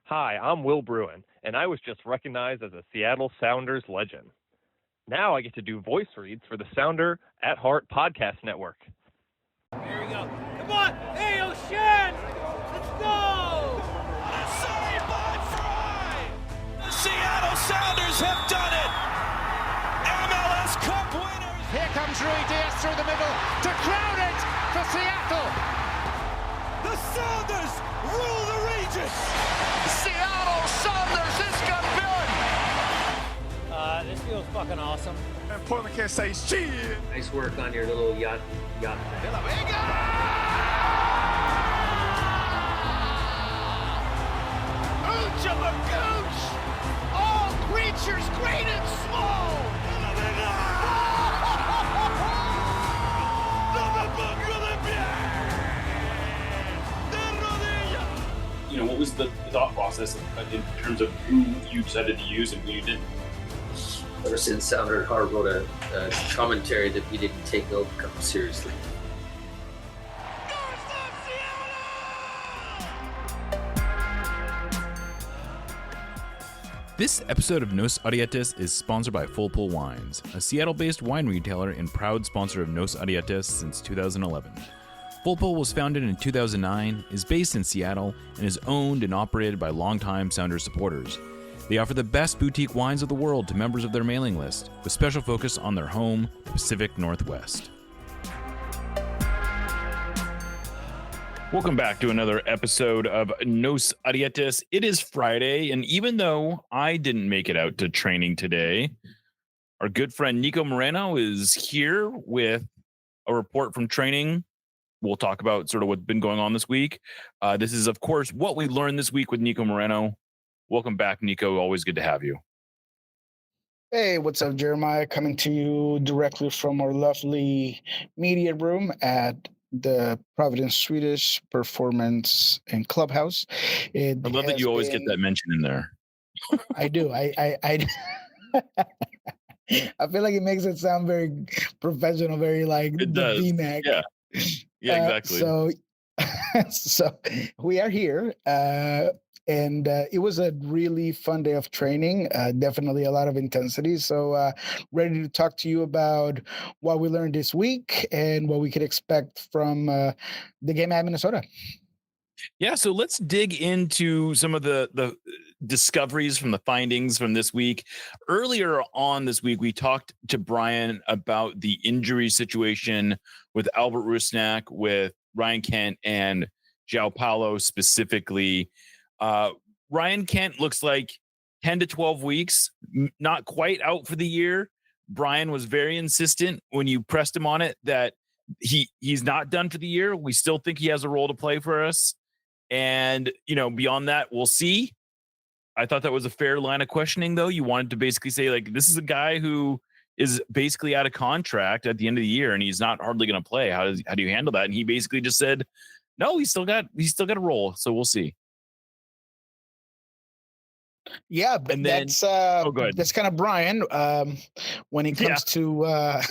Hi, I'm Will Bruin, and I was just recognized as a Seattle Sounders legend. Now I get to do voice reads for the Sounder at Heart podcast network. Here we go. Come on! Hey, O'Shan! Let's go! What a save by Frei! The Seattle Sounders have done it! MLS Cup winners! Here comes Rui Diaz through the middle to crown it for Seattle! The Sounders rule the region! Seattle Sounders is Campeón! This feels fucking awesome. And Portland can't say shit! Nice work on your little yacht thing. Villa Vega! Oocha Magooch! All creatures great and small! Villa Vega! You know, what was the thought process in terms of who you decided to use and who you didn't? Ever since Sounder at Heart wrote a commentary that we didn't take Come seriously. This episode of Nos Arietes is sponsored by Full Pull Wines, a Seattle-based wine retailer and proud sponsor of Nos Arietes since 2011. Full Pull was founded in 2009, is based in Seattle, and is owned and operated by longtime Sounders supporters. They offer the best boutique wines of the world to members of their mailing list, with special focus on their home, the Pacific Northwest. Welcome back to another episode of Nos Arietes. It is Friday, and even though I didn't make it out to training today, our good friend Niko Moreno is here with a report from training. We'll talk about sort of what's been going on this week. This is, of course, what we learned this week with Niko Moreno. Welcome back, Niko. Always good to have you. Hey, what's up, Jeremiah? Coming to you directly from our lovely media room at the Providence Swedish Performance and Clubhouse. I love that you always get that mention in there. I do. I I feel like it makes it sound very professional, very like it does. VMAG. Yeah, exactly. So we are here. And it was a really fun day of training, definitely a lot of intensity. So ready to talk to you about what we learned this week and what we could expect from the game at Minnesota. Yeah, so let's dig into some of the discoveries from the findings from this week. Earlier on this week, we talked to Brian about the injury situation with Albert Rusnák, with Ryan Kent and João Paulo specifically. Ryan Kent looks like 10 to 12 weeks, not quite out for the year. Brian was very insistent when you pressed him on it that he's not done for the year. We still think he has a role to play for us. And, you know, beyond that, we'll see. I thought that was a fair line of questioning, though. You wanted to basically say, like, this is a guy who is basically out of contract at the end of the year and he's not hardly going to play. How do you handle that? And he basically just said, no, he's still got a role. So we'll see. Yeah, but and then, that's kind of Brian when it comes to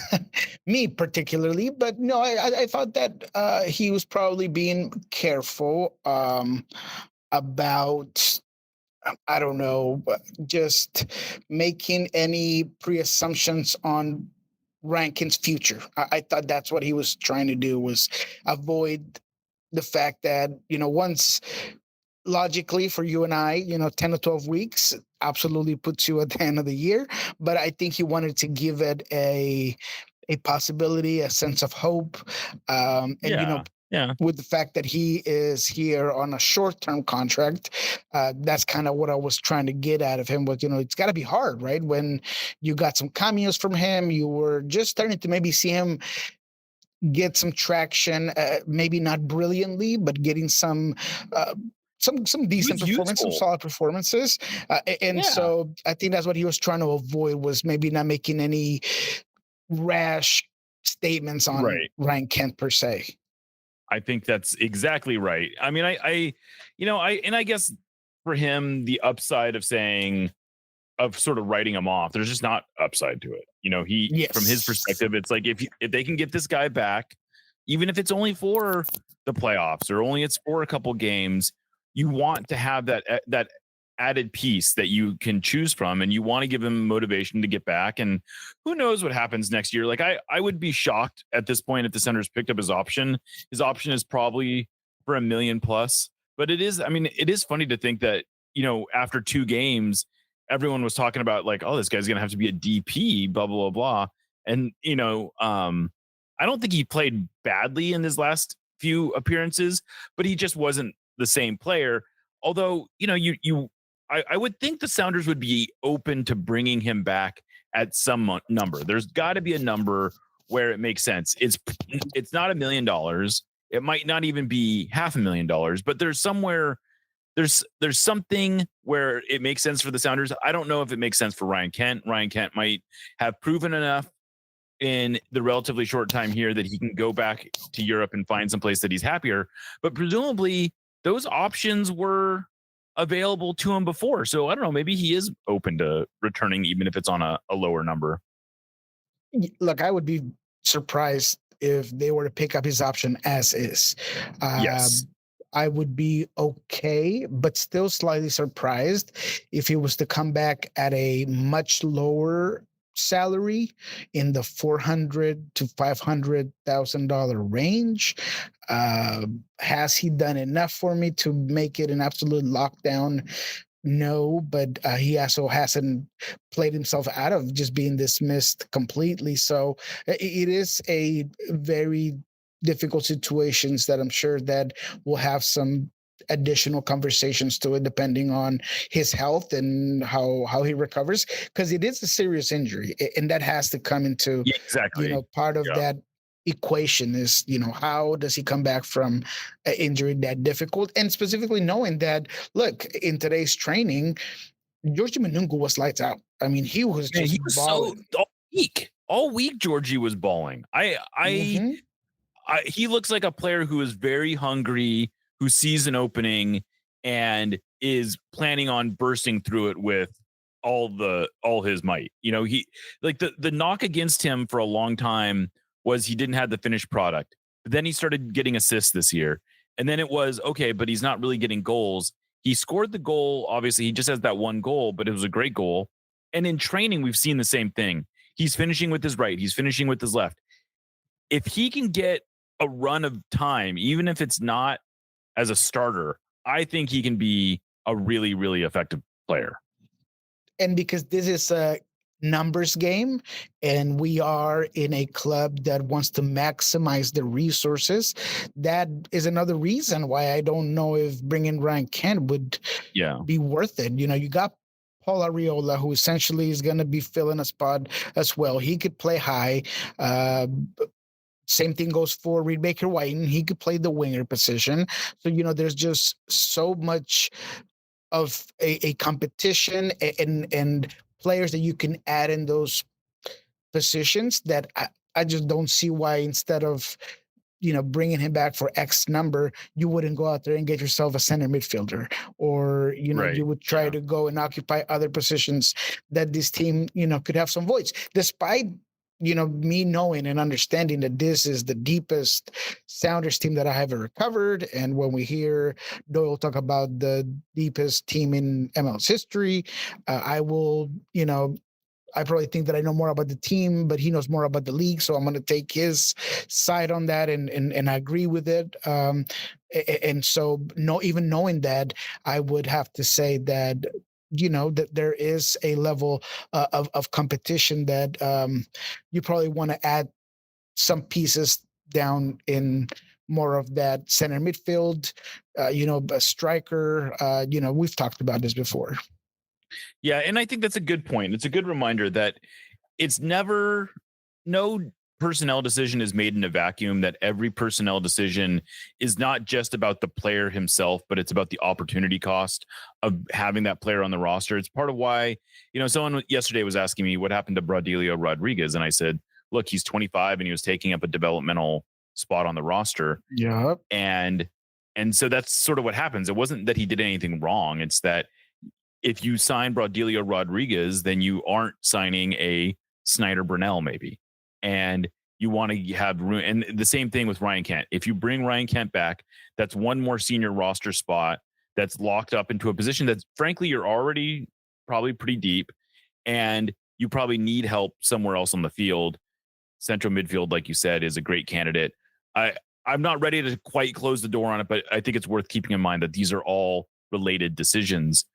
me particularly. But no, I thought that he was probably being careful about, I don't know, just making any pre-assumptions on Rankin's future. I thought that's what he was trying to do, was avoid the fact that, you know, once logically for you and I, 10 to 12 weeks absolutely puts you at the end of the year. But I think he wanted to give it a possibility, a sense of hope. With the fact that he is here on a short-term contract, that's kind of what I was trying to get out of him. But, it's got to be hard, right? When you got some cameos from him, you were just starting to maybe see him get some traction, maybe not brilliantly, but getting some decent performance, some solid performances. So I think that's what he was trying to avoid, was maybe not making any rash statements on Ryan Kent per se. I think that's exactly right. I mean, I guess for him, the upside of sort of writing him off, there's just not upside to it. From his perspective, it's like, if they can get this guy back, even if it's only for the playoffs or only it's for a couple games, you want to have that added piece that you can choose from, and you want to give him motivation to get back. And who knows what happens next year? Like I would be shocked at this point if the Senators picked up his option. His option is probably for $1 million plus, but it is funny to think that, after 2 games, everyone was talking about like, oh, this guy's going to have to be a DP, blah, blah, blah, blah. And, I don't think he played badly in his last few appearances, but he just wasn't the same player. Although, I would think the Sounders would be open to bringing him back at some number. There's got to be a number where it makes sense. It's not $1 million. It might not even be $500,000, but there's somewhere there's something where it makes sense for the Sounders. I don't know if it makes sense for Ryan Kent. Ryan Kent might have proven enough in the relatively short time here that he can go back to Europe and find some place that he's happier. But presumably those options were available to him before. So I don't know, maybe he is open to returning, even if it's on a lower number. Look, I would be surprised if they were to pick up his option as is. Yes. I would be okay, but still slightly surprised if he was to come back at a much lower salary in the $400,000 to $500,000 range. Has he done enough for me to make it an absolute lockdown? No, but he also hasn't played himself out of just being dismissed completely. So it is a very difficult situations that I'm sure that we'll have some additional conversations to it, depending on his health and how he recovers, because it is a serious injury, and that has to come into part of that equation is, how does he come back from an injury that difficult? And specifically knowing that, look, in today's training, Georgie Manungu was lights out. I mean, he was balling. So all week Georgie was balling. He looks like a player who is very hungry, who sees an opening and is planning on bursting through it with all his might. He like the knock against him for a long time was he didn't have the finished product. But then he started getting assists this year. And then it was, okay, but he's not really getting goals. He scored the goal. Obviously, he just has that one goal, but it was a great goal. And in training, we've seen the same thing. He's finishing with his right. He's finishing with his left. If he can get a run of time, even if it's not as a starter, I think he can be a really, really effective player. And because this is a numbers game and we are in a club that wants to maximize the resources, that is another reason why I don't know if bringing Ryan Kent would be worth it. You got Paul Arriola, who essentially is going to be filling a spot as well. He could play high. Same thing goes for Reed Baker Whiten. He could play the winger position. So, there's just so much of a competition and players that you can add in those positions that I just don't see why, instead of, bringing him back for X number, you wouldn't go out there and get yourself a center midfielder, or, you would try to go and occupy other positions that this team, could have some voids, despite me knowing and understanding that this is the deepest Sounders team that I have ever covered. And when we hear Doyle talk about the deepest team in MLS history, I will, I probably think that I know more about the team, but he knows more about the league. So I'm going to take his side on that and I agree with it. And so even knowing that, I would have to say that, that there is a level of competition that you probably want to add some pieces down in more of that center midfield, a striker. We've talked about this before. Yeah, and I think that's a good point. It's a good reminder that it's no personnel decision is made in a vacuum, that every personnel decision is not just about the player himself, but it's about the opportunity cost of having that player on the roster. It's part of why, someone yesterday was asking me what happened to Braudilio Rodriguez. And I said, look, he's 25 and he was taking up a developmental spot on the roster. Yeah. And so that's sort of what happens. It wasn't that he did anything wrong. It's that if you sign Braudilio Rodriguez, then you aren't signing a Snyder Brunell maybe. And you want to have room. And the same thing with Ryan Kent. If you bring Ryan Kent back, that's one more senior roster spot that's locked up into a position that's frankly you're already probably pretty deep, and you probably need help somewhere else on the field. Central midfield, like you said, is a great candidate. I'm not ready to quite close the door on it, but I think it's worth keeping in mind that these are all related decisions.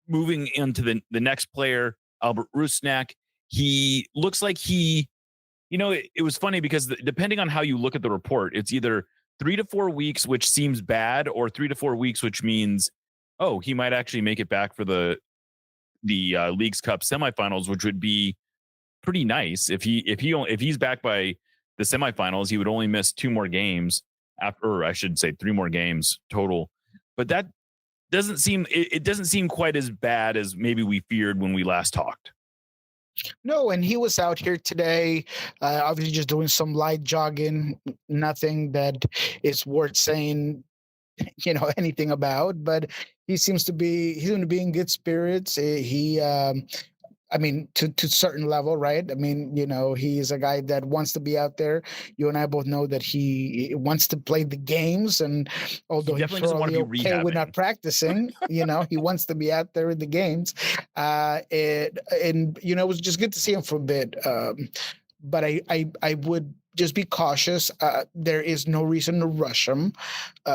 Moving into the next player, Albert Rusnák, he looks like it was funny because depending on how you look at the report, it's either 3 to 4 weeks, which seems bad, or 3 to 4 weeks, which means, oh, he might actually make it back for the Leagues Cup semifinals, which would be pretty nice. If he's back by the semifinals, he would only miss 2 more games or I should say 3 more games total. But that doesn't seem it doesn't seem quite as bad as maybe we feared when we last talked. No, and he was out here today, obviously just doing some light jogging, nothing that is worth saying, anything about. But he's going to be in good spirits. I mean, to certain level, right? I mean, he's a guy that wants to be out there. You and I both know that he wants to play the games, and although He definitely doesn't want to be okay with not rehabbing. practicing, he wants to be out there in the games. It was just good to see him for a bit. But I would just be cautious. There is no reason to rush him.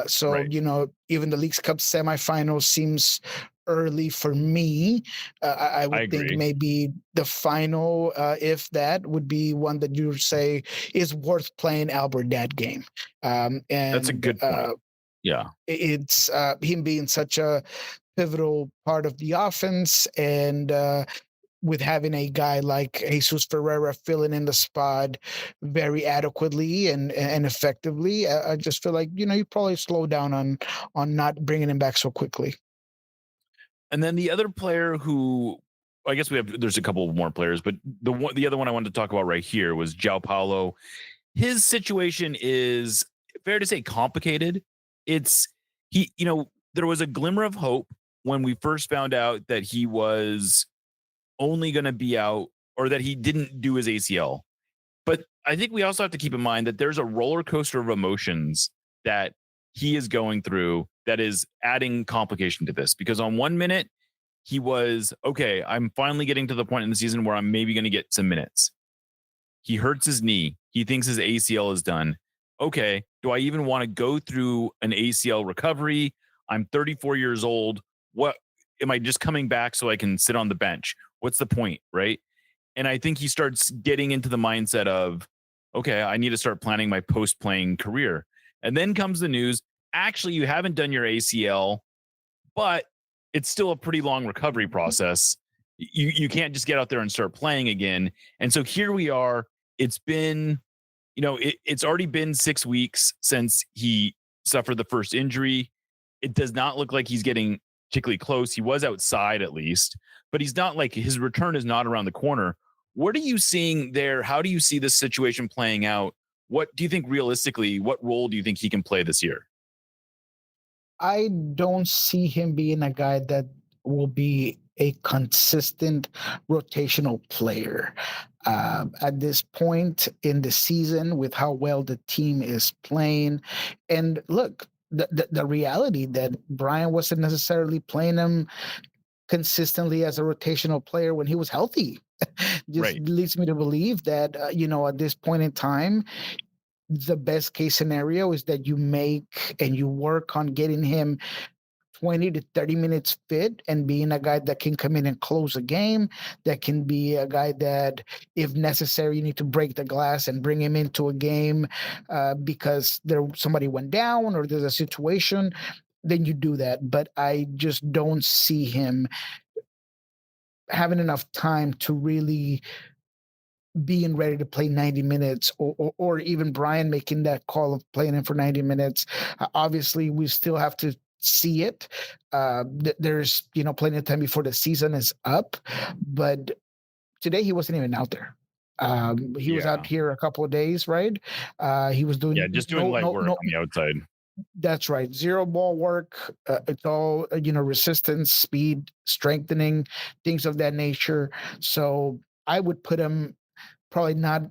So Right. Even the Leagues Cup semifinals seems early for me. I would think agree. maybe the final, if that, would be one that you would say is worth playing Albert that game. And That's a good point. Yeah. it's him being such a pivotal part of the offense, and with having a guy like Jesus Ferreira filling in the spot very adequately and effectively, I just feel like you probably slow down on not bringing him back so quickly. And then the other player who I guess there's a couple more players, but the other one I wanted to talk about right here was João Paulo. His situation is fair to say complicated. There was a glimmer of hope when we first found out that he was only going to be out, or that he didn't do his ACL. But I think we also have to keep in mind that there's a roller coaster of emotions that he is going through that is adding complication to this, because on 1 minute he was, okay, I'm finally getting to the point in the season where I'm maybe going to get some minutes. He hurts his knee. He thinks his ACL is done. Okay, do I even want to go through an ACL recovery? I'm 34 years old. What am I just coming back so I can sit on the bench? What's the point, right? And I think he starts getting into the mindset of, okay, I need to start planning my post-playing career. And then comes the news, actually, you haven't done your ACL, but it's still a pretty long recovery process. You can't just get out there and start playing again. And so here we are. It's been, it's already been 6 weeks since he suffered the first injury. It does not look like he's getting particularly close. He was outside at least, but he's not, like, his return is not around the corner. What are you seeing there? How do you see this situation playing out? What do you think realistically, what role do you think he can play this year? I don't see him being a guy that will be a consistent rotational player. At this point in the season, with how well the team is playing, and look, the reality that Brian wasn't necessarily playing him consistently as a rotational player when he was healthy just Right. leads me to believe that at this point in time, the best case scenario is that you make and you work on getting him 20 to 30 minutes fit and being a guy that can come in and close a game, that can be a guy that, if necessary, you need to break the glass and bring him into a game because somebody went down or there's a situation, then you do that. But I just don't see him having enough time to really being ready to play 90 minutes, or even Brian making that call of playing him for 90 minutes. Obviously, we still have to see it. There's plenty of time before the season is up, but today he wasn't even out there. He was out here a couple of days, right? He was doing Just doing light work on the outside. That's right. Zero ball work. It's all resistance, speed, strengthening, things of that nature. So I would put him probably not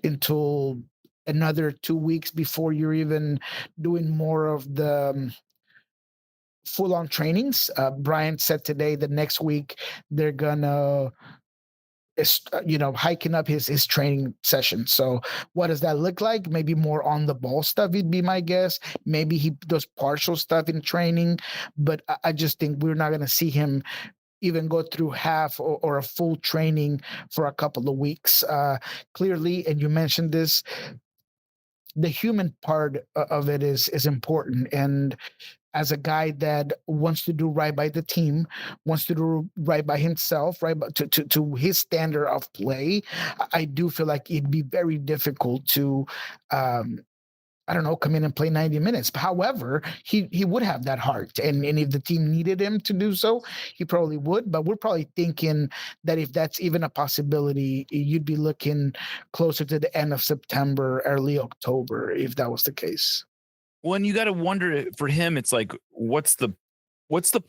until another 2 weeks before you're even doing more of the full-on trainings. Brian said today that next week they're gonna hiking up his training session. So what does that look like? Maybe more on the ball stuff would be my guess. Maybe he does partial stuff in training, but I just think we're not going to see him even go through half or a full training for a couple of weeks. Clearly, and you mentioned this, the human part of it is important. And as a guy that wants to do right by the team, wants to do right by himself, right, but to his standard of play, I do feel like it'd be very difficult to, I don't know, come in and play 90 minutes. However, he would have that heart, and if the team needed him to do so, he probably would. But we're probably thinking that if that's even a possibility, you'd be looking closer to the end of September, early October, if that was the case. Well, and you got to wonder for him, it's like, what's the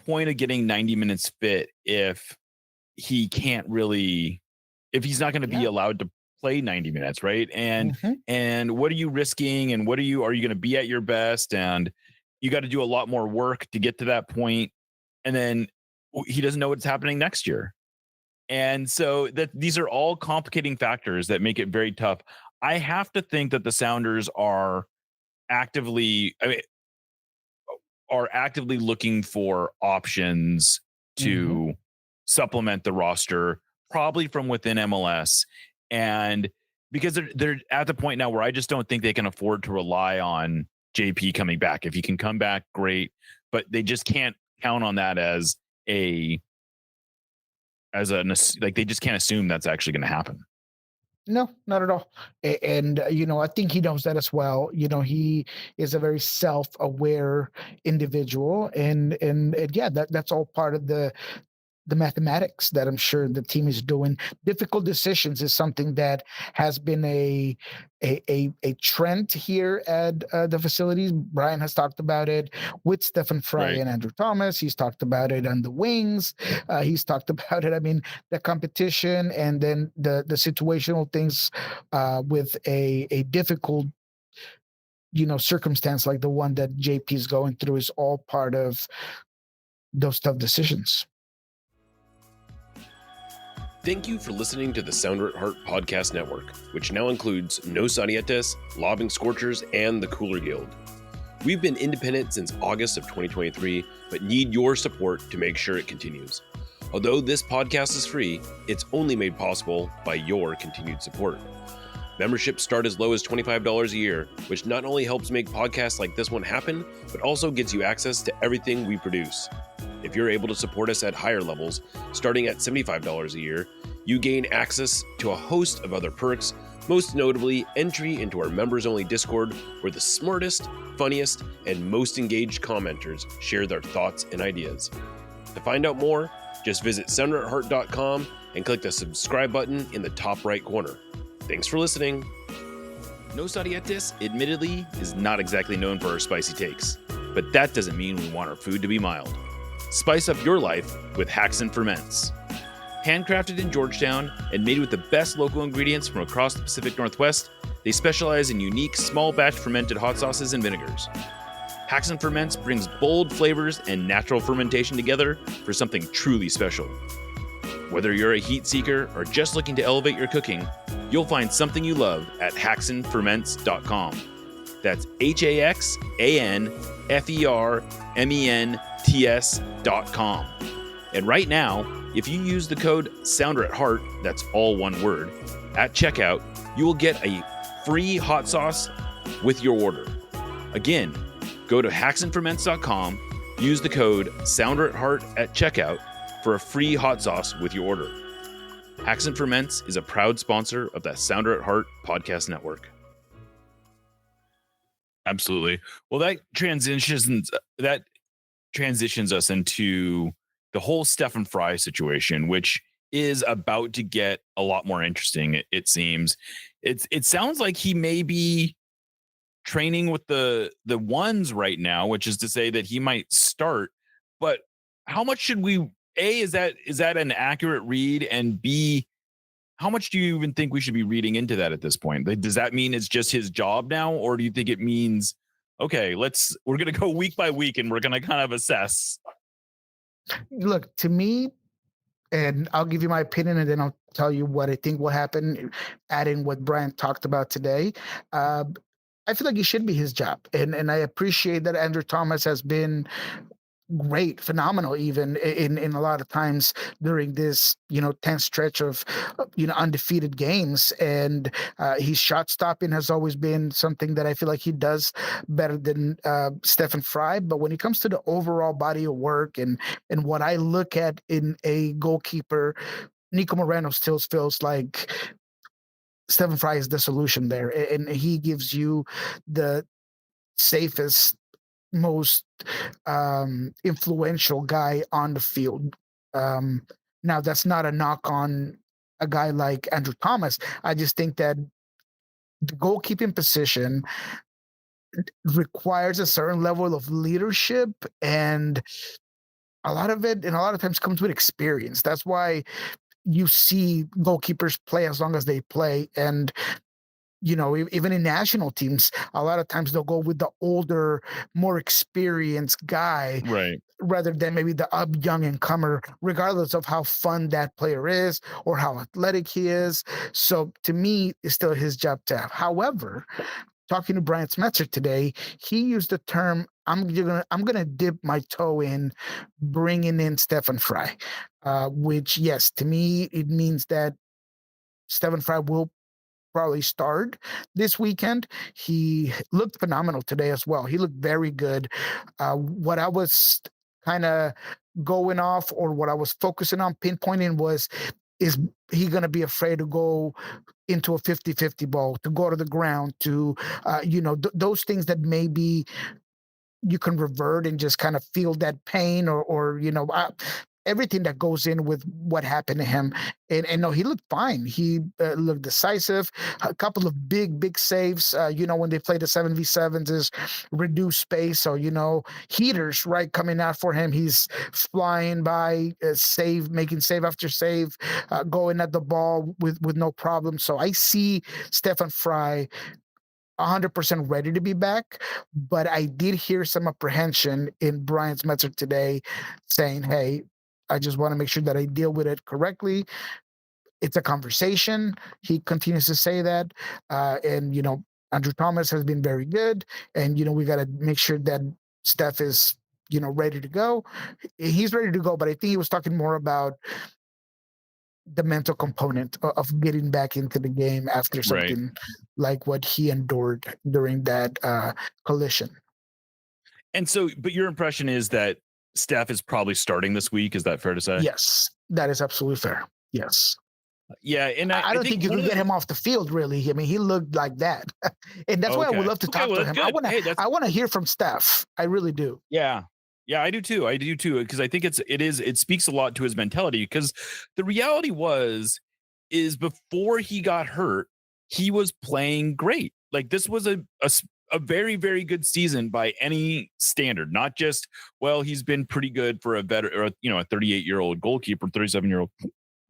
point of getting 90 minutes fit if he can't really, if he's not going to be allowed to play 90 minutes, right? And and what are you risking? And are you going to be at your best? And you got to do a lot more work to get to that point. And then he doesn't know what's happening next year. And so these are all complicating factors that make it very tough. I have to think that the Sounders are actively looking for options to supplement the roster, probably from within MLS. And because they're at the point now where I just don't think they can afford to rely on JP coming back. If he can come back, great, but they just can't count on that they just can't assume that's actually going to happen. No, not at all. And, I think he knows that as well. He is a very self-aware individual. And yeah, that's all part of the mathematics that I'm sure the team is doing. Difficult decisions is something that has been a trend here at the facilities. Brian has talked about it with Stefan Frei and Andrew Thomas. He's talked about it on the wings. He's talked about it. I mean, the competition and then the situational things with a difficult circumstance like the one that JP is going through is all part of those tough decisions. Thank you for listening to the Sounder at Heart Podcast Network, which now includes Nos Arietes, Lobbing Scorchers, and the Cooler Guild. We've been independent since August of 2023, but need your support to make sure it continues. Although this podcast is free, it's only made possible by your continued support. Memberships start as low as $25 a year, which not only helps make podcasts like this one happen, but also gets you access to everything we produce. If you're able to support us at higher levels, starting at $75 a year, you gain access to a host of other perks, most notably entry into our members-only Discord, where the smartest, funniest, and most engaged commenters share their thoughts and ideas. To find out more, just visit sounderatheart.com and click the subscribe button in the top right corner. Thanks for listening. Nos Arietes, admittedly, is not exactly known for our spicy takes, but that doesn't mean we want our food to be mild. Spice up your life with Hacks and Ferments. Handcrafted in Georgetown and made with the best local ingredients from across the Pacific Northwest, they specialize in unique small batch fermented hot sauces and vinegars. Hacks and Ferments brings bold flavors and natural fermentation together for something truly special. Whether you're a heat seeker or just looking to elevate your cooking, you'll find something you love at hacksandferments.com. That's HAXANFERMENTS.com. And right now, if you use the code SOUNDERATHEART, that's all one word, at checkout, you will get a free hot sauce with your order. Again, go to hacksandferments.com, use the code SOUNDERATHEART at checkout for a free hot sauce with your order. Hacks and Ferments is a proud sponsor of the Sounder at Heart Podcast Network. Absolutely. Well, that transitions us into the whole Stefan Frei situation, which is about to get a lot more interesting. It seems. It sounds like he may be training with the ones right now, which is to say that he might start. But how much should we? A, is that an accurate read? And B, how much do you even think we should be reading into that at this point? Does that mean it's just his job now? Or do you think it means okay, we're going to go week by week and we're going to kind of assess. Look, to me, and I'll give you my opinion and then I'll tell you what I think will happen, adding what Brian talked about today. I feel like it should be his job. And I appreciate that Andrew Thomas has been great, phenomenal, even in a lot of times during this, tense stretch of, undefeated games. And his shot stopping has always been something that I feel like he does better than Stefan Frei. But when it comes to the overall body of work and what I look at in a goalkeeper, Niko Moreno still feels like Stefan Frei is the solution there. And he gives you the safest, most influential guy on the field. Now, that's not a knock on a guy like Andrew Thomas. I just think that the goalkeeping position requires a certain level of leadership, and a lot of times comes with experience. That's why you see goalkeepers play as long as they play. And even in national teams, a lot of times they'll go with the older, more experienced guy, right, rather than maybe the young and comer, regardless of how fun that player is or how athletic he is. So to me, it's still his job to have. However, talking to Brian Smetzer today, he used the term, I'm gonna dip my toe in bringing in Stefan Frei, which, yes, to me, it means that Stefan Frei will probably start this weekend. He looked phenomenal today as well. He looked very good. What I was kind of going off, or what I was focusing on pinpointing, is he going to be afraid to go into a 50-50 ball, to go to the ground, to those things that maybe you can revert and just kind of feel that pain, or everything that goes in with what happened to him. And no, he looked fine. He looked decisive. A couple of big saves. When they play the 7v7s, is reduced space. So, heaters, right, coming out for him. He's flying by, making save after save, going at the ball with no problem. So I see Stefan Frei 100% ready to be back, but I did hear some apprehension in Brian Smetzer today saying, hey, I just want to make sure that I deal with it correctly. It's a conversation. He continues to say that. And Andrew Thomas has been very good. And, we got to make sure that Steph is, ready to go. He's ready to go, but I think he was talking more about the mental component of getting back into the game after something like what he endured during that collision. And so, but your impression is that Steph is probably starting this week. Is that fair to say? Yes, that is absolutely fair. Yes. Yeah, and I don't think you can get him off the field, really. I mean, he looked like that. And that's why I would love to talk to him. Good. I want to hear from Steph. I really do. Yeah. Yeah, I do too. Because I think it speaks a lot to his mentality, because the reality is before he got hurt, he was playing great. Like, this was a very, very good season by any standard, not just, well, he's been pretty good for a 38-year-old goalkeeper, 37-year-old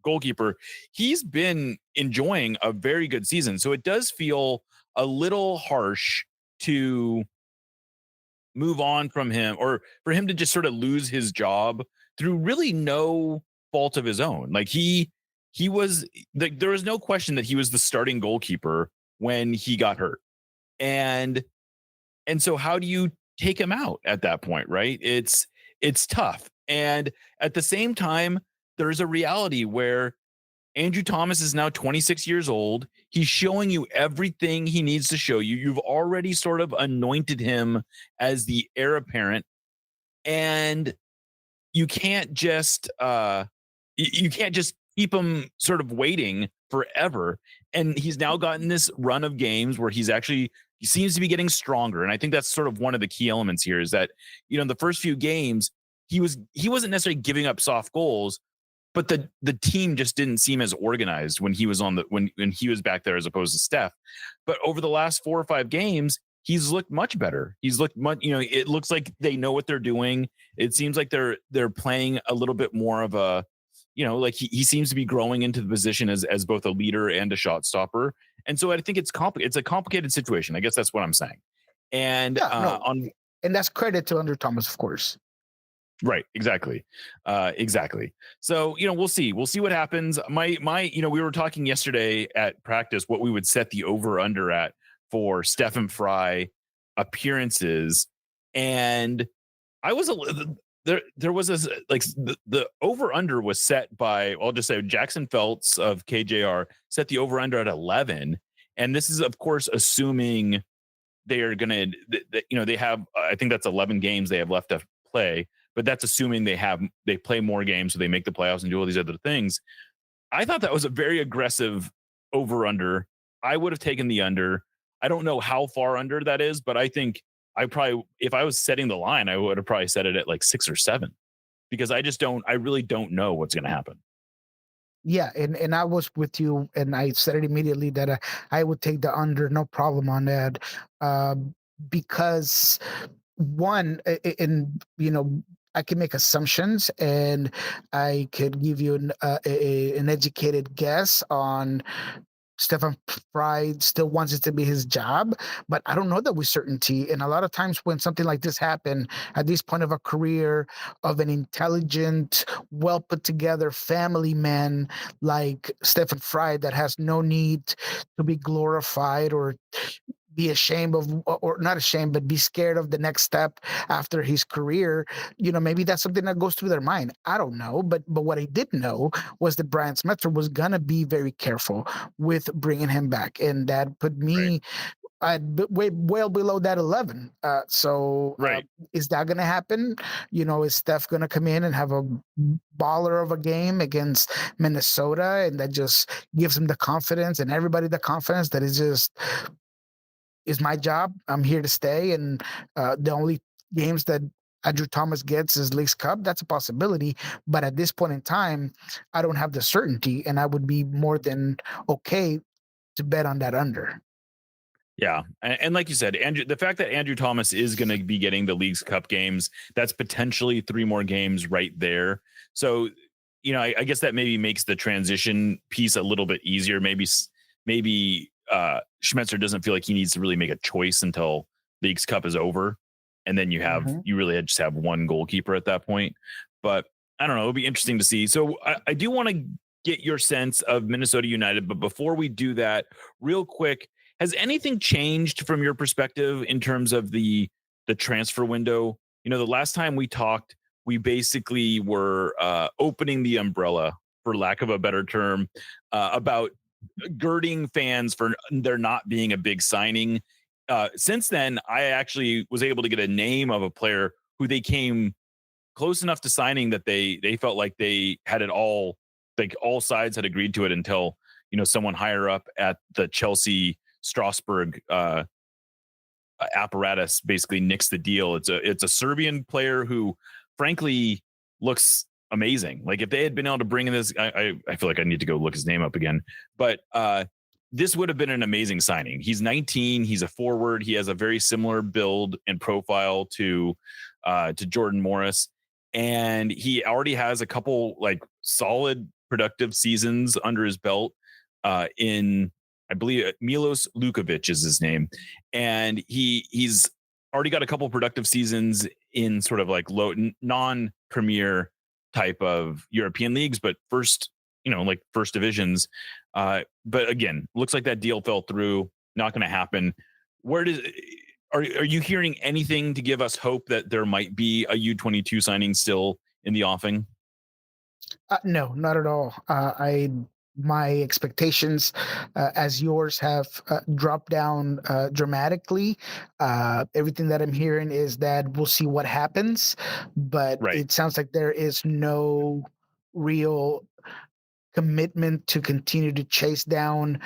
goalkeeper. He's been enjoying a very good season. So it does feel a little harsh to move on from him, or for him to just sort of lose his job through really no fault of his own. Like, he was like, there was no question that he was the starting goalkeeper when he got hurt. And so how do you take him out at that point, right? It's tough. And at the same time, there's a reality where Andrew Thomas is now 26 years old. He's showing you everything he needs to show you. You've already sort of anointed him as the heir apparent, and you can't just keep him sort of waiting forever. And he's now gotten this run of games where he seems to be getting stronger. And I think that's sort of one of the key elements here, is that, in the first few games, he wasn't necessarily giving up soft goals, but the team just didn't seem as organized when he was when he was back there, as opposed to Steph. But over the last 4 or 5 games, he's looked much better. He's looked much, it looks like they know what they're doing. It seems like they're playing a little bit more of a, like he seems to be growing into the position as both a leader and a shot stopper. And so I think it's a complicated situation. I guess that's what I'm saying. And and that's credit to Andrew Thomas, of course. Right. Exactly. Exactly. So, we'll see. We'll see what happens. We were talking yesterday at practice what we would set the over under at for Stefan Frei appearances. And I was there was the over under was set by, I'll just say Jackson Feltz of KJR set the over under at 11. And this is, of course, assuming they are going to, they have, I think that's 11 games they have left to play. But that's assuming they play more games, so they make the playoffs and do all these other things. I thought that was a very aggressive over-under. I would have taken the under. I don't know how far under that is, but I think if I was setting the line, I would have probably set it at like 6 or 7, because I really don't know what's going to happen. Yeah, and I was with you, and I said it immediately that I would take the under, no problem on that, because one, I can make assumptions, and I could give you an educated guess on Stefan Frei still wants it to be his job, but I don't know that with certainty. And a lot of times when something like this happens at this point of a career of an intelligent, well put together family man like Stefan Frei that has no need to be glorified or be ashamed of, or not ashamed, but be scared of the next step after his career, maybe that's something that goes through their mind. I don't know, but what I did know was that Brian Smetzer was gonna be very careful with bringing him back, and that put me way well below that 11. Is that gonna happen? Is Steph gonna come in and have a baller of a game against Minnesota, and that just gives him the confidence and everybody the confidence that is my job. I'm here to stay, and the only games that Andrew Thomas gets is Leagues Cup. That's a possibility, but at this point in time, I don't have the certainty, and I would be more than okay to bet on that under. Yeah, and like you said, Andrew, the fact that Andrew Thomas is going to be getting the Leagues Cup games, that's potentially 3 more games right there. So, I guess that maybe makes the transition piece a little bit easier. Maybe Schmetzer doesn't feel like he needs to really make a choice until Leagues Cup is over, and then you really just have one goalkeeper at that point. But I don't know, it'll be interesting to see. So I do want to get your sense of Minnesota United, but before we do that, real quick, has anything changed from your perspective in terms of the transfer window? The last time we talked, we basically were opening the umbrella, for lack of a better term, about girding fans for there not being a big signing. Since then, I actually was able to get a name of a player who they came close enough to signing that they felt like they had it all, like all sides had agreed to it until, someone higher up at the Chelsea Strasbourg apparatus basically nixed the deal. It's a Serbian player who frankly looks amazing. Like if they had been able to bring in this, I feel like I need to go look his name up again, but this would have been an amazing signing. He's 19. He's a forward. He has a very similar build and profile to Jordan Morris. And he already has a couple like solid productive seasons under his belt in, I believe Milos Lukovic is his name. And he's already got a couple productive seasons in sort of like low non-premier type of European leagues, but first divisions. But again, looks like that deal fell through. Not going to happen. Are you hearing anything to give us hope that there might be a U22 signing still in the offing? No, not at all. My expectations, as yours, have dropped down dramatically. Everything that I'm hearing is that we'll see what happens, but it sounds like there is no real commitment to continue to chase down,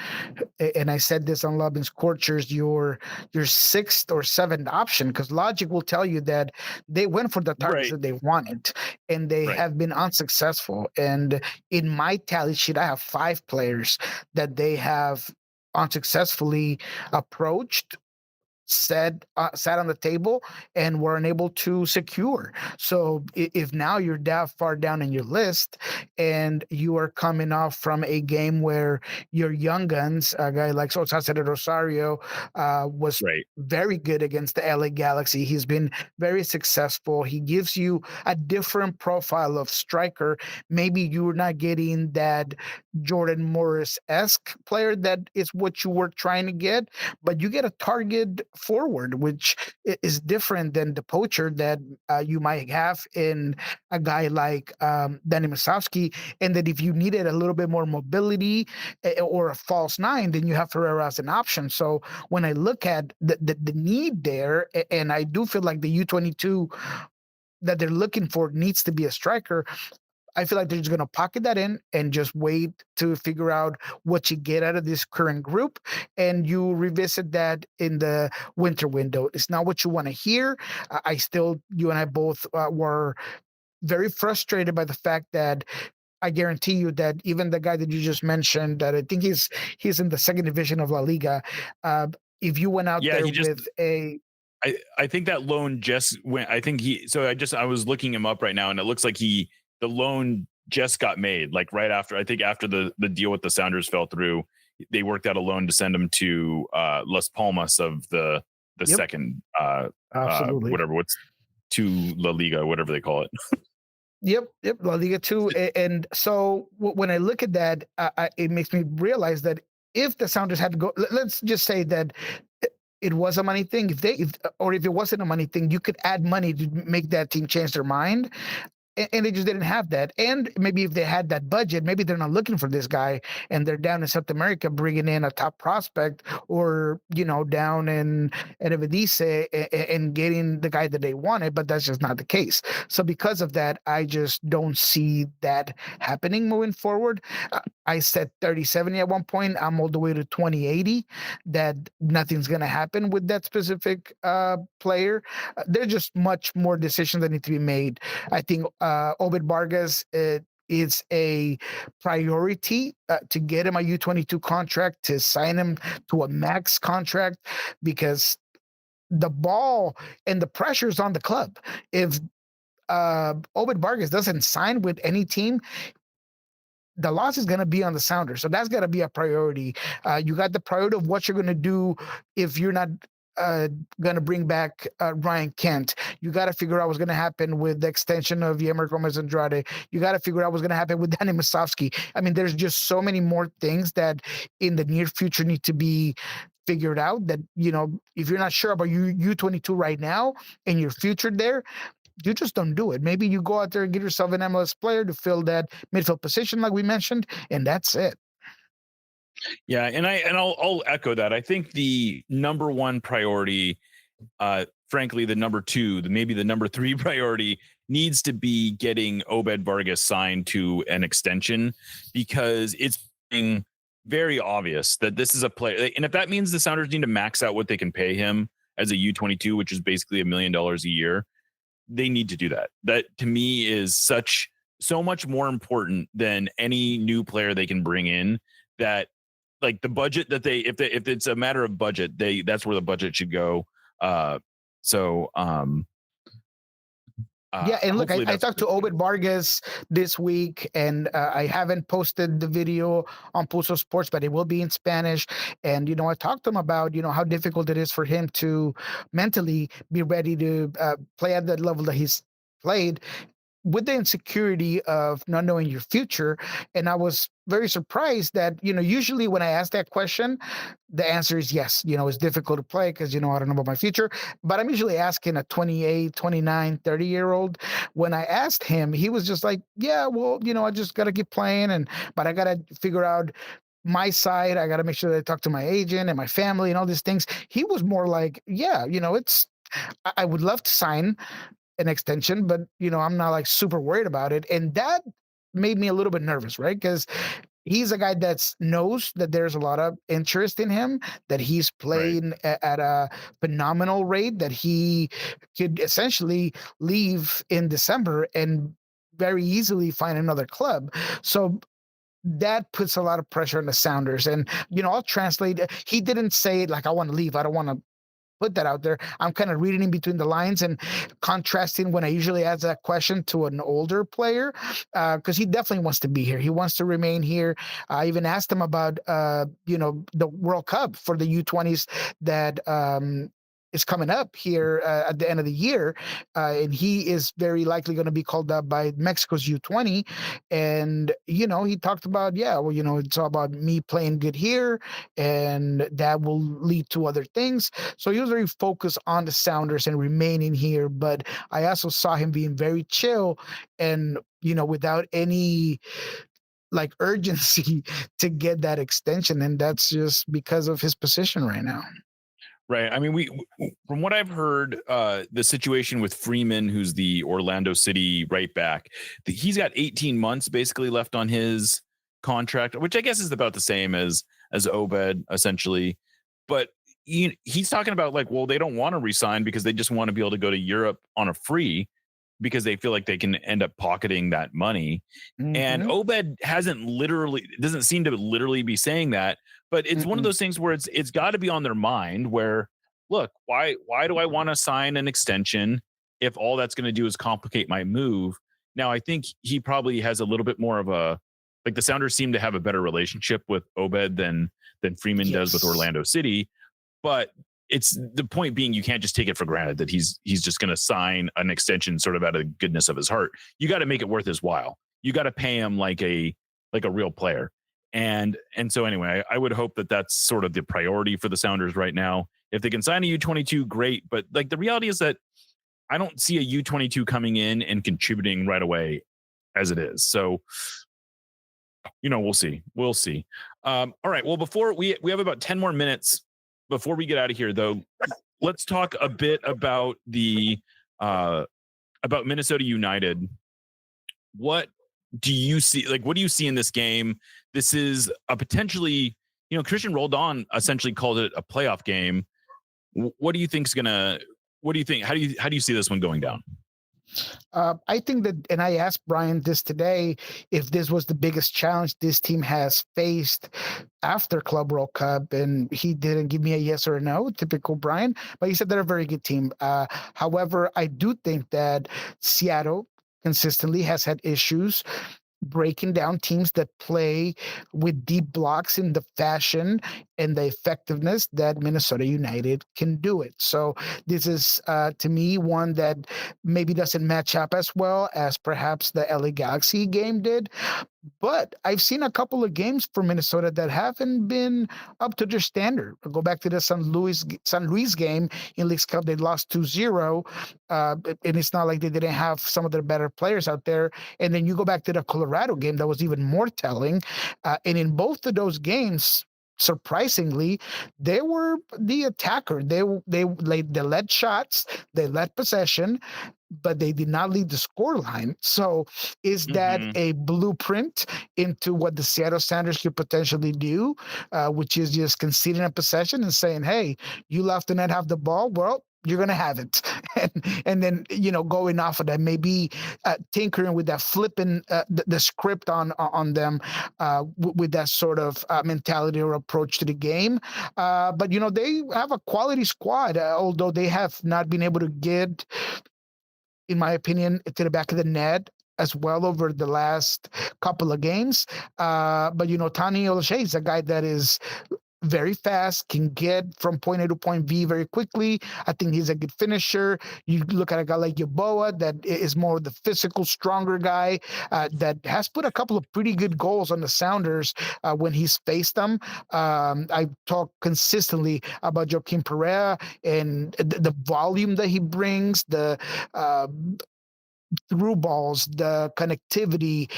and I said this on Love and Scorchers, your 6th or 7th option, because logic will tell you that they went for the targets that they wanted, and they have been unsuccessful. And in my tally sheet, I have 5 players that they have unsuccessfully approached, sat on the table, and were unable to secure. So if now you're that far down in your list and you are coming off from a game where your young guns, a guy like Cesar Rosario, was Right. very good against the LA Galaxy. He's been very successful. He gives you a different profile of striker. Maybe you're not getting that Jordan Morris-esque player that is what you were trying to get, but you get a target forward, which is different than the poacher that you might have in a guy like Danny Musovski. And that if you needed a little bit more mobility or a false nine, then you have Ferreira as an option. So when I look at the need there, and I do feel like the U22 that they're looking for needs to be a striker, I feel like they're just going to pocket that in and just wait to figure out what you get out of this current group. And you revisit that in the winter window. It's not what you want to hear. You and I both were very frustrated by the fact that I guarantee you that even the guy that you just mentioned, that I think he's in the second division of La Liga. If you went out there with a, I think that loan just went. I think I was looking him up right now, and it looks like the loan just got made, like right after, I think after the deal with the Sounders fell through, they worked out a loan to send him to Las Palmas of the second what's to La Liga, whatever they call it. Yep, La Liga 2. And so when I look at that, it makes me realize that if the Sounders had to go, let's just say that it was a money thing. If it wasn't a money thing, you could add money to make that team change their mind. And they just didn't have that. And maybe if they had that budget, maybe they're not looking for this guy and they're down in South America bringing in a top prospect, or, down in Eredivisie and getting the guy that they wanted, but that's just not the case. So because of that, I just don't see that happening moving forward. I said 30-70 at one point. I'm all the way to 20-80 that nothing's going to happen with that specific player. There's just much more decisions that need to be made. I think Obed Vargas is a priority to get him a U22 contract, to sign him to a max contract, because the ball and the pressure is on the club. If Obed Vargas doesn't sign with any team, the loss is going to be on the Sounders. So that's got to be a priority. You got the priority of what you're going to do if you're not going to bring back Ryan Kent. You got to figure out what's going to happen with the extension of Yemer Gomez Andrade. You got to figure out what's going to happen with Danny Musovski. I mean, there's just so many more things that in the near future need to be figured out, that, if you're not sure about U22 right now and your future there, you just don't do it. Maybe you go out there and get yourself an MLS player to fill that midfield position, like we mentioned, and that's it. Yeah, and I'll echo that. I think the number one priority, frankly, the number two, maybe the number three priority needs to be getting Obed Vargas signed to an extension, because it's being very obvious that this is a player. And if that means the Sounders need to max out what they can pay him as a U22, which is basically $1 million a year, they need to do that. That to me is so much more important than any new player they can bring in. That, like, the budget that if it's a matter of budget, that's where the budget should go. Yeah, and look, I talked to Obed Vargas this week, and I haven't posted the video on Pulso Sports, but it will be in Spanish. And, I talked to him about, how difficult it is for him to mentally be ready to play at the level that he's played, with the insecurity of not knowing your future. And I was very surprised that, usually when I ask that question, the answer is yes. It's difficult to play because, I don't know about my future. But I'm usually asking a 28, 29, 30-year-old. When I asked him, he was just like, yeah, well, I just got to keep playing. But I got to figure out my side. I got to make sure that I talk to my agent and my family and all these things. He was more like, yeah, I would love to sign an extension, but I'm not like super worried about it. And that made me a little bit nervous, right? Because he's a guy that knows that there's a lot of interest in him, that he's playing at a phenomenal rate, that he could essentially leave in December and very easily find another club. So that puts a lot of pressure on the Sounders. And, I'll translate. He didn't say like, I want to leave. I don't want to put that out there. I'm kind of reading in between the lines and contrasting when I usually ask that question to an older player, because he definitely wants to be here. He wants to remain here. I even asked him about, the World Cup for the U20s that is coming up here at the end of the year, and he is very likely going to be called up by Mexico's U20. And he talked about, it's all about me playing good here, and that will lead to other things. So he was very focused on the Sounders and remaining here. But I also saw him being very chill and without any like urgency to get that extension, and that's just because of his position right now. Right. I mean, from what I've heard, the situation with Freeman, who's the Orlando City right back, he's got 18 months basically left on his contract, which I guess is about the same as Obed essentially. But he's talking about like, well, they don't want to resign because they just want to be able to go to Europe on a free because they feel like they can end up pocketing that money. Mm-hmm. And Obed doesn't seem to literally be saying that. But it's one of those things where it's got to be on their mind where, look, why do I want to sign an extension if all that's going to do is complicate my move? Now, I think he probably has a little bit more of the Sounders seem to have a better relationship with Obed than Freeman does with Orlando City. But it's the point being, you can't just take it for granted that he's just going to sign an extension sort of out of the goodness of his heart. You got to make it worth his while. You got to pay him like a real player. And so anyway, I would hope that that's sort of the priority for the Sounders right now. If they can sign a U22, great. But like the reality is that I don't see a U22 coming in and contributing right away as it is. So, we'll see. We'll see. All right. Well, before we have about 10 more minutes before we get out of here, though, let's talk a bit about about Minnesota United. What do you see? Like, what do you see in this game? This is a potentially, Christian Roldan essentially called it a playoff game. What do you think's gonna? What do you think? How do you see this one going down? I think that, and I asked Brian this today, if this was the biggest challenge this team has faced after Club World Cup, and he didn't give me a yes or a no, typical Brian, but he said they're a very good team. However, I do think that Seattle consistently has had issues breaking down teams that play with deep blocks in the fashion and the effectiveness that Minnesota United can do it. So this is, to me, one that maybe doesn't match up as well as perhaps the LA Galaxy game did. But I've seen a couple of games for Minnesota that haven't been up to their standard. I'll go back to the San Luis game in Leagues Cup. They lost 2-0, and it's not like they didn't have some of their better players out there. And then you go back to the Colorado game that was even more telling. And in both of those games, surprisingly, they were the attacker. They led shots, they led possession, but they did not lead the scoreline. So is that a blueprint into what the Seattle Sounders could potentially do, which is just conceding a possession and saying, hey, you left the net, have the ball? Well, you're going to have it. And then, going off of that, maybe tinkering with that, flipping the script on them with that sort of mentality or approach to the game. But, they have a quality squad, although they have not been able to get, in my opinion, to the back of the net as well over the last couple of games. But, Tani Olshey is a guy that is very fast, can get from point A to point B very quickly. I think he's a good finisher. You look at a guy like Yeboah that is more of the physical, stronger guy that has put a couple of pretty good goals on the Sounders when he's faced them. I talk consistently about Joaquin Pereira and the volume that he brings, the through balls, the connectivity,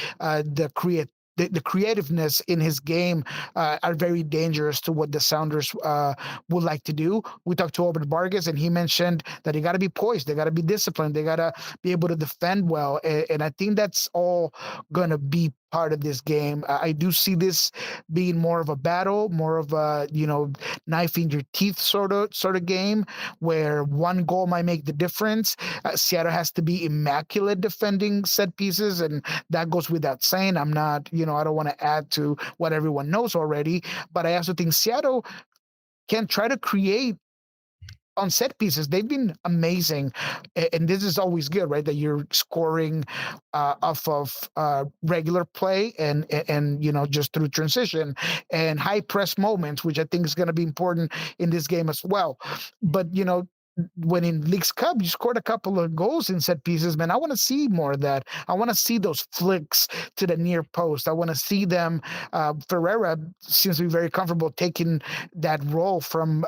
the creativeness in his game are very dangerous to what the Sounders would like to do. We talked to Albert Vargas, and he mentioned that they got to be poised, they got to be disciplined, they got to be able to defend well, and I think that's all going to be part of this game. I do see this being more of a battle, more of a knife in your teeth sort of game, where one goal might make the difference. Seattle has to be immaculate defending set pieces, and that goes without saying. I'm not, I don't want to add to what everyone knows already, but I also think Seattle can try to create on set pieces, they've been amazing. And this is always good, right? That you're scoring off of regular play and just through transition and high press moments, which I think is going to be important in this game as well. But, when in Leagues Cup, you scored a couple of goals in set pieces, man, I want to see more of that. I want to see those flicks to the near post. I want to see them. Ferreira seems to be very comfortable taking that role from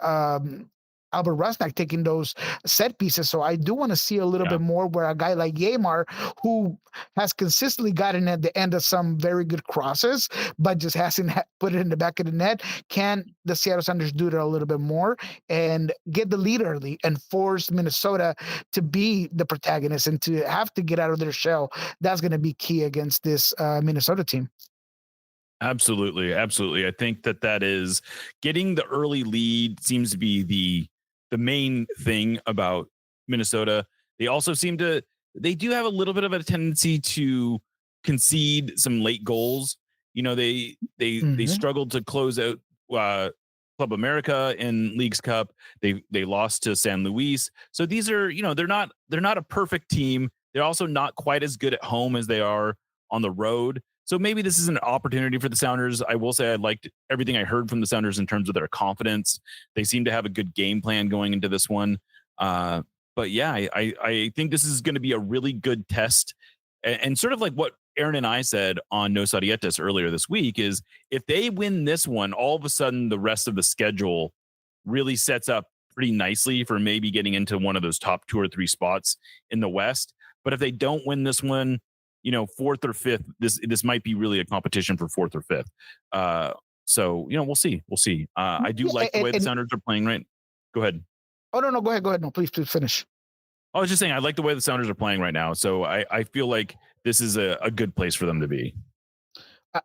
Albert Rusnák, taking those set pieces. So I do want to see a little bit more where a guy like Yeimar, who has consistently gotten at the end of some very good crosses, but just hasn't put it in the back of the net. Can the Seattle Sounders do that a little bit more and get the lead early and force Minnesota to be the protagonist and to have to get out of their shell? That's going to be key against this Minnesota team. Absolutely. I think that is getting the early lead seems to be the main thing about Minnesota. They also they do have a little bit of a tendency to concede some late goals. They struggled to close out Club America in Leagues Cup. They lost to San Luis. So these are, they're not a perfect team. They're also not quite as good at home as they are on the road. So maybe this is an opportunity for the Sounders. I will say I liked everything I heard from the Sounders in terms of their confidence. They seem to have a good game plan going into this one. But yeah, I think this is going to be a really good test. And sort of like what Aaron and I said on Nos Arietes earlier this week is if they win this one, all of a sudden the rest of the schedule really sets up pretty nicely for maybe getting into one of those top 2 or 3 spots in the West. But if they don't win this one, 4th or 5th, this might be really a competition for 4th or 5th. So, we'll see. I do like the way the Sounders are playing, right? Go ahead. Oh, no, go ahead. No, please finish. I was just saying, I like the way the Sounders are playing right now. So I feel like this is a good place for them to be.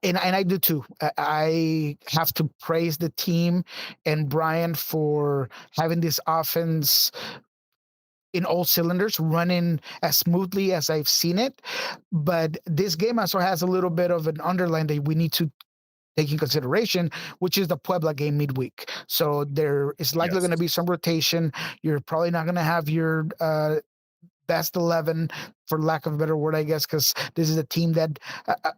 And I do too. I have to praise the team and Brian for having this offense in all cylinders, running as smoothly as I've seen it. But this game also has a little bit of an underline that we need to take in consideration, which is the Puebla game midweek. So there is likely going to be some rotation. You're probably not going to have your best 11, for lack of a better word, I guess, because this is a team that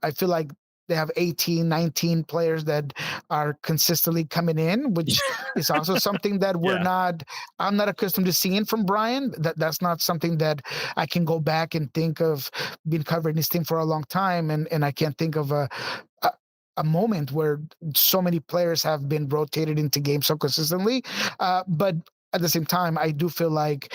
I feel like they have 18, 19 players that are consistently coming in, which is also something that I'm not accustomed to seeing from Brian. That's not something that I can go back and think of. Been covering this team for a long time, and I can't think of a moment where so many players have been rotated into games so consistently. But at the same time, I do feel like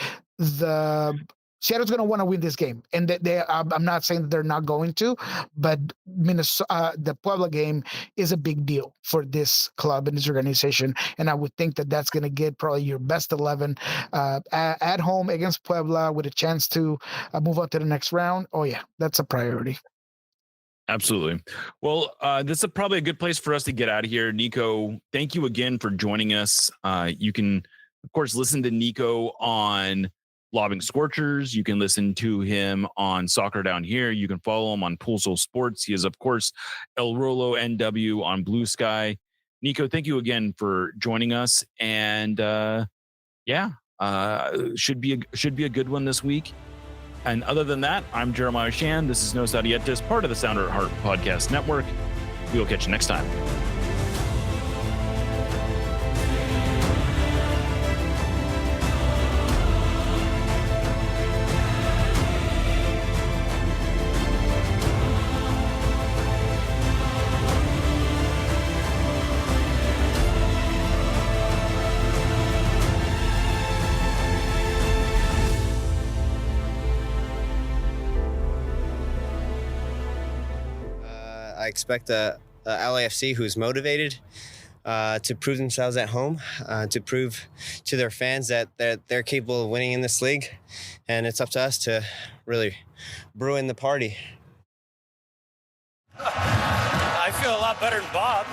Seattle's going to want to win this game, and I'm not saying that they're not going to, but Minnesota, the Puebla game is a big deal for this club and this organization, and I would think that that's going to get probably your best 11 at home against Puebla with a chance to move on to the next round. Oh yeah, that's a priority. Absolutely. Well, this is probably a good place for us to get out of here. Niko, thank you again for joining us. You can, of course, listen to Niko on Lobbing Scorchers. You can listen to him on Soccer Down Here. You can follow him on Pulso Sports. He is, of course, El Rolo NW on Blue Sky. Niko, thank you again for joining us. And should be a good one this week. And other than that, I'm Jeremiah Shan. This is Nos Arietes, part of the Sounder at Heart Podcast Network. We will catch you next time. I expect a LAFC who's motivated to prove themselves at home, to prove to their fans that they're capable of winning in this league. And it's up to us to really brew in the party. I feel a lot better than Bob.